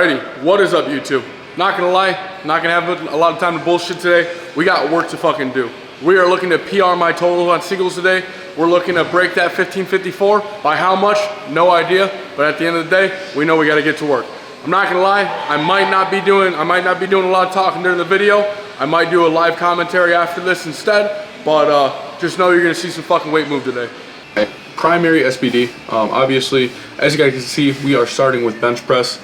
Alrighty, what is up YouTube? Not gonna lie, not gonna have a lot of time to bullshit today. We got work to fucking do. We are looking to PR my total on singles today. We're looking to break that 1554. By how much? No idea. But at the end of the day, we know we gotta get to work. I'm not gonna lie, I might not be doing a lot of talking during the video. I might do a live commentary after this instead, but just know you're gonna see some fucking weight move today. Primary SBD, obviously, as you guys can see, we are starting with bench press.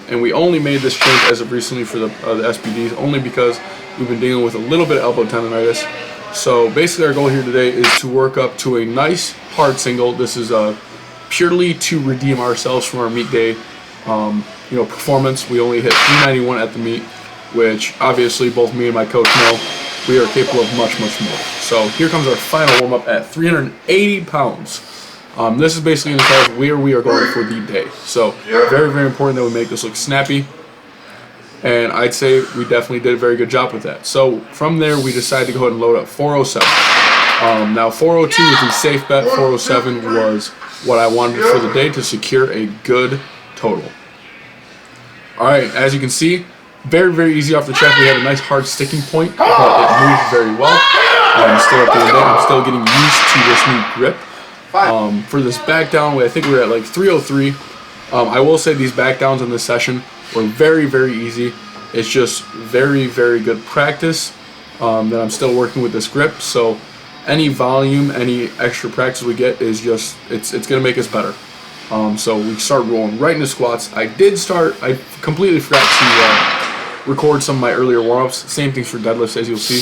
And we only made this change as of recently for the SBDs, only because we've been dealing with a little bit of elbow tendonitis. So basically our goal here today is to work up to a nice hard single. This is purely to redeem ourselves from our meet day performance. We only hit 391 at the meet, which obviously both me and my coach know we are capable of much, much more. So here comes our final warm up at 380 pounds. This is basically going to tell us where we are going for the day. So very, very important that we make this look snappy. And I'd say we definitely did a very good job with that. So from there, we decided to go ahead and load up 407. Now 402 was the safe bet. 407 was what I wanted for the day to secure a good total. All right, as you can see, very, very easy off the check. We had a nice hard sticking point, but it moved very well. Still at the end of the day, I'm still getting used to this new grip. For this back down, I think we were at like 303. I will say these back downs in this session were very, very easy. It's just very, very good practice that I'm still working with this grip. So any volume, any extra practice we get is just, it's going to make us better. So we start rolling right into squats. I completely forgot to record some of my earlier warm-ups. Same things for deadlifts, as you'll see.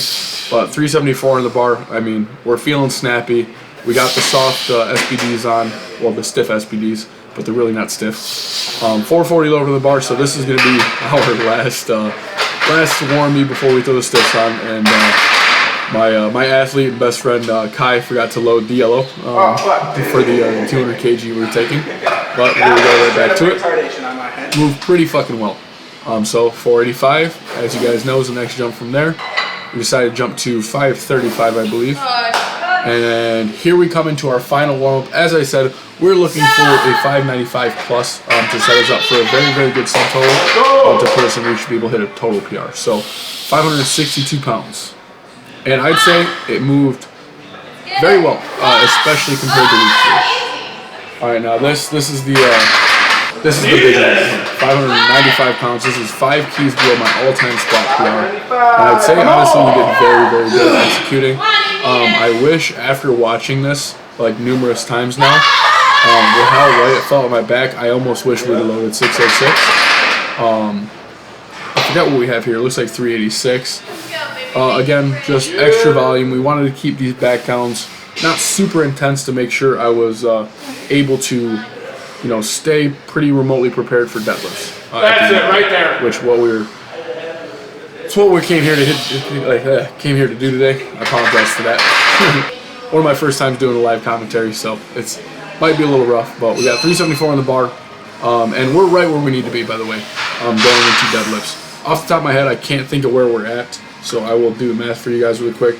But 374 on the bar, I mean, we're feeling snappy. We got the soft SBDs on, well, the stiff SBDs, but they're really not stiff. 440 lower to the bar, so this is going to be our last warm-me before we throw the stiffs on. And my athlete and best friend Kai forgot to load the yellow for the 200 kg we were taking, but we're going to go right back to it. Moved pretty fucking well. So 485, as you guys know, is the next jump from there. We decided to jump to 535, I believe. And here we come into our final warm-up. As I said, we're looking for a 595 plus to set us up for a very, very good subtotal to put us in. We should be able to hit a total PR. So 562 pounds. And I'd say it moved very well, especially compared to week 3. All right, now this is the big one. 595 pounds. This is 5 keys below my all-time squat PR. And I'd say honestly we did very, very good at executing. I wish after watching this like numerous times now, with how light it felt on my back, I almost wish we would have loaded 606. I forget what we have here. It looks like 386. Again, just extra volume. We wanted to keep these back downs not super intense to make sure I was able to, stay pretty remotely prepared for deadlifts. That's it, right there. It's what we came here to do today. I apologize for that. One of my first times doing a live commentary, so it's might be a little rough, but we got 374 on the bar, and we're right where we need to be, by the way, going into deadlifts. Off the top of my head, I can't think of where we're at, so I will do the math for you guys really quick.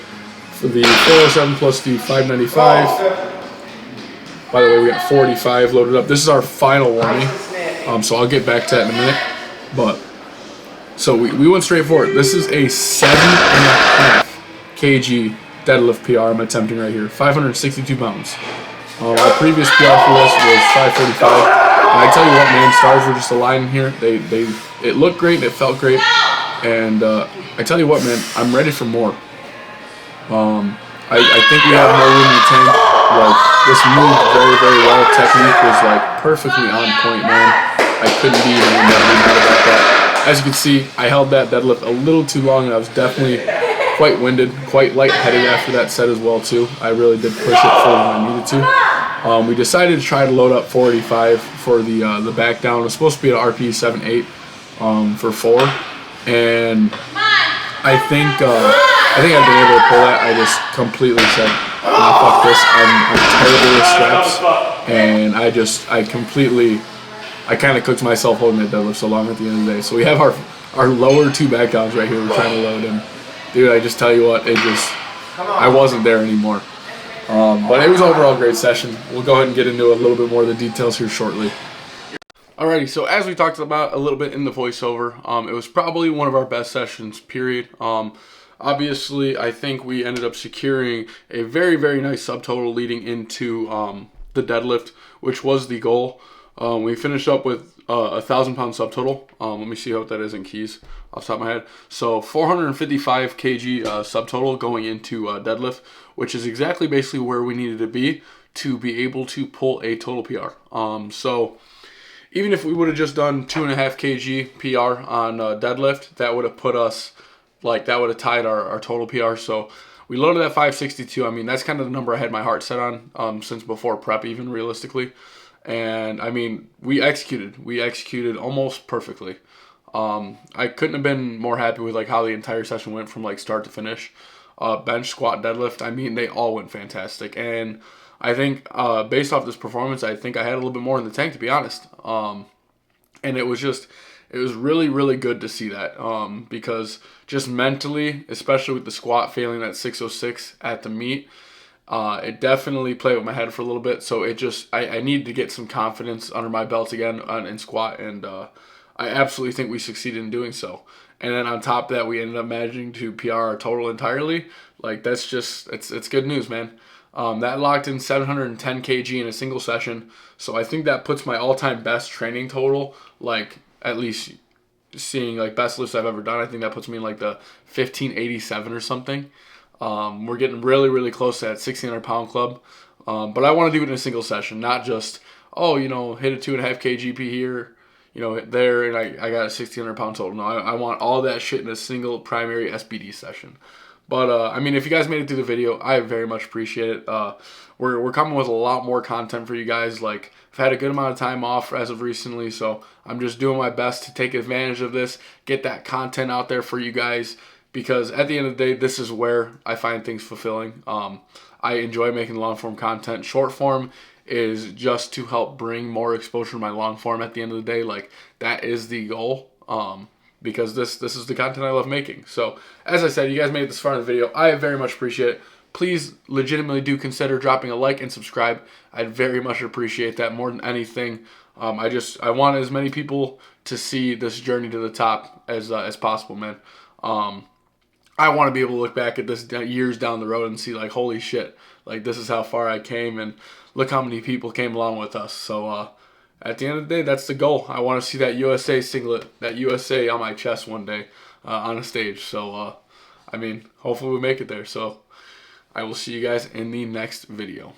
For the 407 plus the 595, by the way, we got 45 loaded up. This is our final warming, so I'll get back to that in a minute, but so we went straight for it. This is a 7.5 kg deadlift PR I'm attempting right here. 562 pounds. Our previous PR for this was 545. And I tell you what, man, stars were just aligning here. It looked great, it felt great, and I tell you what, man, I'm ready for more. I think we have more room in the tank. Like, this moved very, very well. Technique was like perfectly on point, man. I couldn't be even mad about that. As you can see, I held that deadlift a little too long, and I was definitely quite winded, quite lightheaded after that set as well too. I really did push it further than I needed to. We decided to try to load up 485 for the back down. It was supposed to be an RP 7.8 for 4, and I think I've been able to pull that. I just completely said, nah, fuck this. I'm terrible with straps, and I kind of cooked myself holding that deadlift so long at the end of the day. So we have our lower 2 back downs right here. We're trying to load, and dude, I just tell you what, I wasn't there anymore. But it was overall a great session. We'll go ahead and get into a little bit more of the details here shortly. Alrighty, so as we talked about a little bit in the voiceover, it was probably one of our best sessions, period. Obviously, I think we ended up securing a very, very nice subtotal leading into the deadlift, which was the goal. We finished up with a 1,000-pound subtotal. Let me see what that is in keys off the top of my head. So 455 kg subtotal going into deadlift, which is exactly basically where we needed to be able to pull a total PR. So even if we would have just done 2.5 kg PR on deadlift, that would have put us, like, that would have tied our total PR. So we loaded at 562. I mean, that's kind of the number I had my heart set on since before prep, even realistically. And I mean, we executed almost perfectly. I couldn't have been more happy with like how the entire session went from like start to finish. Bench, squat, deadlift, I mean, they all went fantastic. And I think based off this performance, I think I had a little bit more in the tank, to be honest. And it was really, really good to see that because just mentally, especially with the squat failing at 606 at the meet, it definitely played with my head for a little bit. So it just, I needed to get some confidence under my belt again in squat, and I absolutely think we succeeded in doing so. And then on top of that, we ended up managing to PR our total entirely. Like, that's just, it's good news, man. That locked in 710 kg in a single session. So I think that puts my all-time best training total, like, at least seeing like best lifts I've ever done. I think that puts me in like the 1587 or something. We're getting really, really close to that 1,600-pound club. But I want to do it in a single session, not just, oh, you know, hit a 2.5 kgp here, you know, there, and I got a 1,600-pound total. No, I want all that shit in a single primary SBD session. But, I mean, if you guys made it through the video, I very much appreciate it. We're coming with a lot more content for you guys. Like, I've had a good amount of time off as of recently, so I'm just doing my best to take advantage of this, get that content out there for you guys, because at the end of the day, this is where I find things fulfilling. I enjoy making long-form content. Short form is just to help bring more exposure to my long form at the end of the day. Like, that is the goal. Because this is the content I love making. So, as I said, you guys made it this far in the video. I very much appreciate it. Please legitimately do consider dropping a like and subscribe. I'd very much appreciate that more than anything. I want as many people to see this journey to the top as possible, man. I want to be able to look back at this years down the road and see, like, holy shit, like, this is how far I came, and look how many people came along with us. So, at the end of the day, that's the goal. I want to see that USA singlet, that USA on my chest one day on a stage. So, I mean, hopefully we make it there. So, I will see you guys in the next video.